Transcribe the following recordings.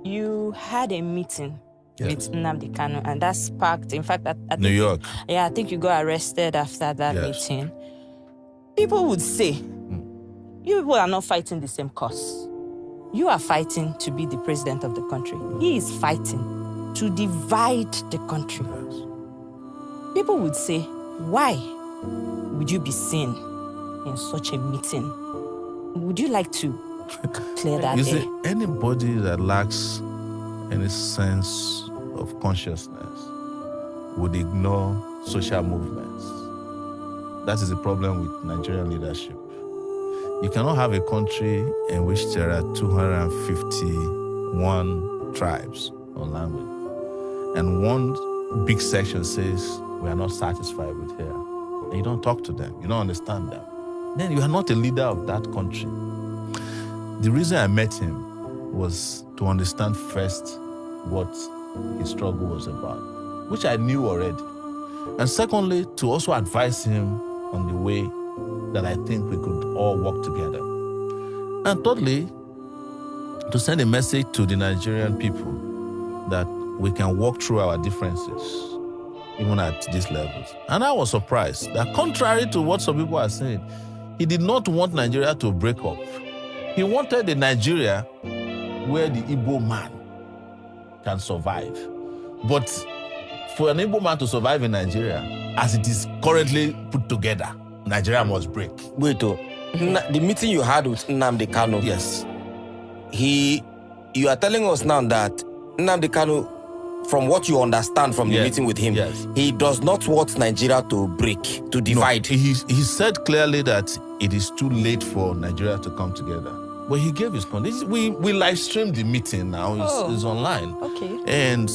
you had a meeting with Nnamdi Kanu, and that sparked, in fact, I think New York. I think you got arrested after that meeting. People would say, you people are not fighting the same cause. You are fighting to be the president of the country. He is fighting to divide the country. People would say, why would you be seen in such a meeting? Would you like to clear that You air? see, anybody that lacks any sense of consciousness would ignore social movements. That is the problem with Nigerian leadership. You cannot have a country in which there are 251 tribes or language, and one big section says, we are not satisfied with here. And you don't talk to them, you don't understand them. Then you are not a leader of that country. The reason I met him was to understand first what his struggle was about, which I knew already. And secondly, to also advise him on the way that I think we could all work together. And thirdly, to send a message to the Nigerian people that we can walk through our differences, even at these levels. And I was surprised that contrary to what some people are saying, he did not want Nigeria to break up. He wanted a Nigeria where the Igbo man can survive. But for an Igbo man to survive in Nigeria, as it is currently put together, Nigeria must break. Wait, the meeting you had with Nnamdi Kanu. Yes. You are telling us now that Nnamdi Kanu, from what you understand from the meeting with him, he does not want Nigeria to break, to divide. No, he said clearly that it is too late for Nigeria to come together. But he gave his conditions. We live streamed the meeting now. It's online. Okay. And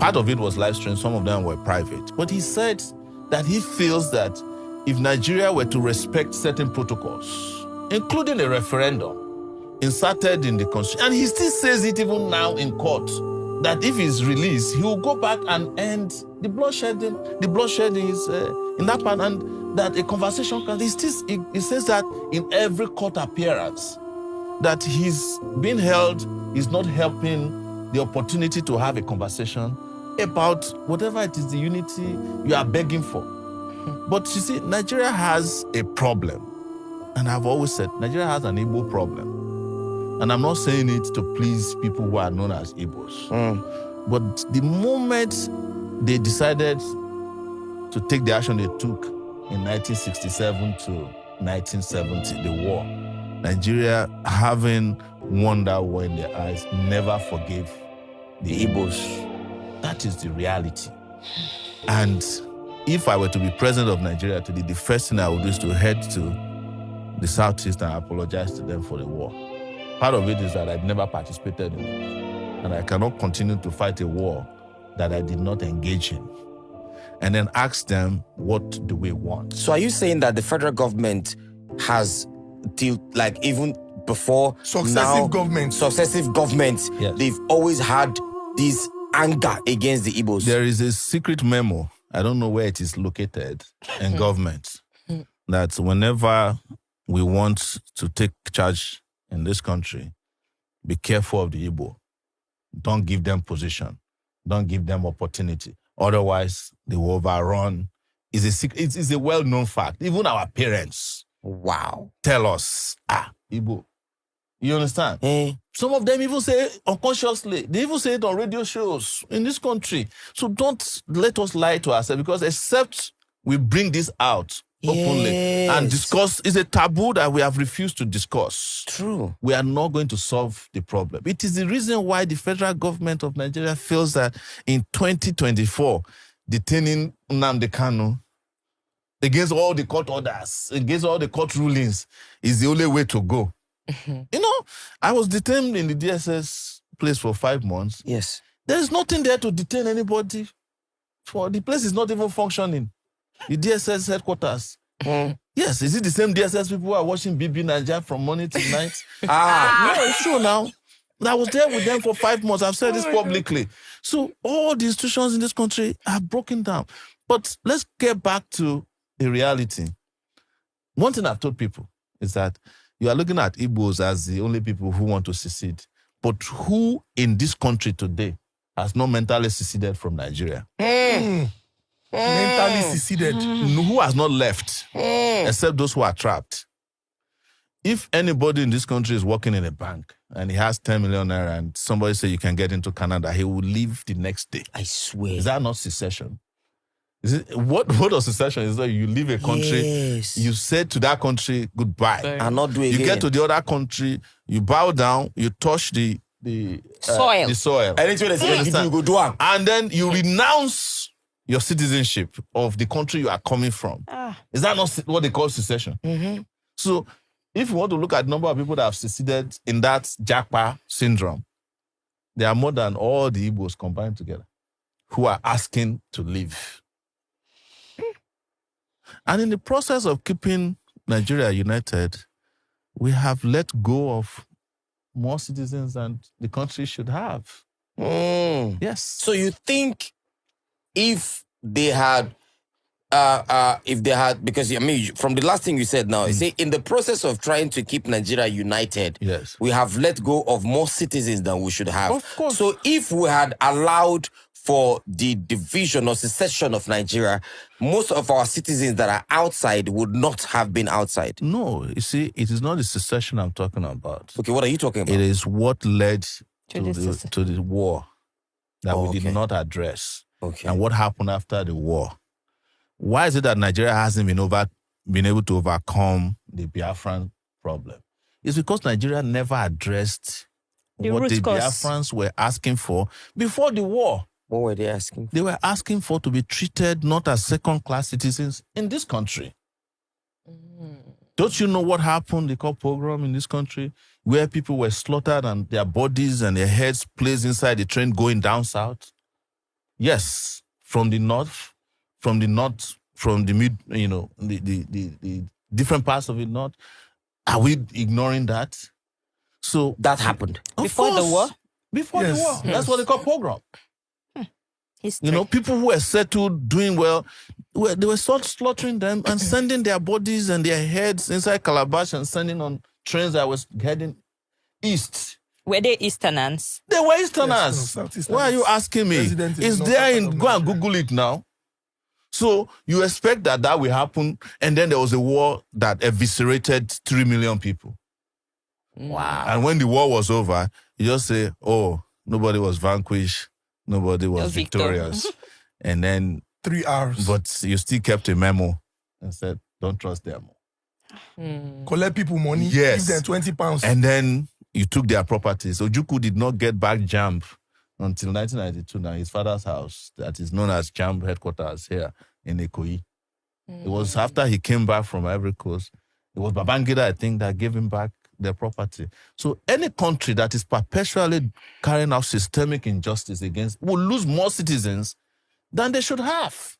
part of it was live streamed. Some of them were private. But he said that he feels that if Nigeria were to respect certain protocols, including a referendum inserted in the constitution, and he still says it even now in court, that if he's released, he will go back and end the bloodshed. The bloodshed is in that part, and that a conversation can. He says that in every court appearance, that he's being held is not helping the opportunity to have a conversation about whatever it is, the unity you are begging for. But you see, Nigeria has a problem. And I've always said, Nigeria has an Igbo problem. And I'm not saying it to please people who are known as Igbos. But the moment they decided to take the action they took in 1967 to 1970, the war, Nigeria, having won that war in their eyes, never forgave the Igbos. That is the reality. And if I were to be president of Nigeria today, the first thing I would do is to head to the Southeast and apologize to them for the war. Part of it is that I've never participated in it. And I cannot continue to fight a war that I did not engage in. And then ask them, what do we want? So are you saying that the federal government has, till like even before successive governments, they've always had this anger against the Igbos? There is a secret memo, I don't know where it is located, in government, that whenever we want to take charge in this country, be careful of the Igbo. Don't give them position. Don't give them opportunity. Otherwise, they will overrun. It's a well-known fact. Even our parents tell us, Igbo. You understand? Some of them even say unconsciously. They even say it on radio shows in this country. So don't let us lie to ourselves, because except we bring this out openly and discuss, it's a taboo that we have refused to discuss. True. We are not going to solve the problem. It is the reason why the federal government of Nigeria feels that in 2024, detaining Nnamdi Kanu against all the court orders, against all the court rulings, is the only way to go. You know, I was detained in the DSS place for 5 months. Yes. There's nothing there to detain anybody. The place is not even functioning. The DSS headquarters. Yes, is it the same DSS people who are watching BB Nigeria from morning to night? No, it's true now. I was there with them for 5 months. I've said this publicly. So all the institutions in this country are broken down. But let's get back to the reality. One thing I've told people is that you are looking at Igbos as the only people who want to secede. But who in this country today has not mentally seceded from Nigeria? Mentally seceded. Who has not left, except those who are trapped? If anybody in this country is working in a bank and he has 10 million naira and somebody say you can get into Canada, he will leave the next day. I swear. Is that not secession? What of secession is that you leave a country, you say to that country goodbye, and not do it you again. get to the other country, you bow down, you touch the soil. Anything they say you go do it. And then you renounce your citizenship of the country you are coming from. Is that not what they call secession? Mm-hmm. So if you want to look at the number of people that have seceded in that Japa syndrome, there are more than all the Igbos combined together who are asking to leave. And in the process of keeping Nigeria united, we have let go of more citizens than the country should have. Yes. So you think if they had, because I mean, from the last thing you said now, you say in the process of trying to keep Nigeria united, yes, we have let go of more citizens than we should have. Of course. So if we had allowed for the division or secession of Nigeria, most of our citizens that are outside would not have been outside. No, you see, it is not the secession I'm talking about. Okay, what are you talking about? It is what led to the war that we did not address. Okay. And what happened after the war. Why is it that Nigeria hasn't been able to overcome the Biafran problem? It's because Nigeria never addressed what the Biafrans were asking for before the war. What were they asking for? They were asking for to be treated not as second-class citizens in this country. Don't you know what happened, they call pogrom in this country, where people were slaughtered and their bodies and their heads placed inside the train going down south? Yes, from the north, from the mid, the different parts of the north. Are we ignoring that? So that happened before the war. Before the war, that's what they call pogrom. History. You know, people who were settled, doing well, they were slaughtering them and sending their bodies and their heads inside calabash and sending on trains that was heading east. Were they Easterners? They were Easterners. Yes, Why are you asking me? It's there in, go and Google it now. So you expect that will happen, and then there was a war that eviscerated 3 million people. Wow. And when the war was over, you just say, oh, nobody was vanquished, nobody was victorious. And then 3 hours. But you still kept a memo and said, don't trust them. Collect people money, yes, give them £20. And then you took their properties. Ojukwu did not get back JAMB until 1992 now, his father's house, that is known as JAMB headquarters here in Ikoyi. It was after he came back from Ivory Coast. It was Babangida, I think, that gave him back their property. So any country that is perpetually carrying out systemic injustice against will lose more citizens than they should have.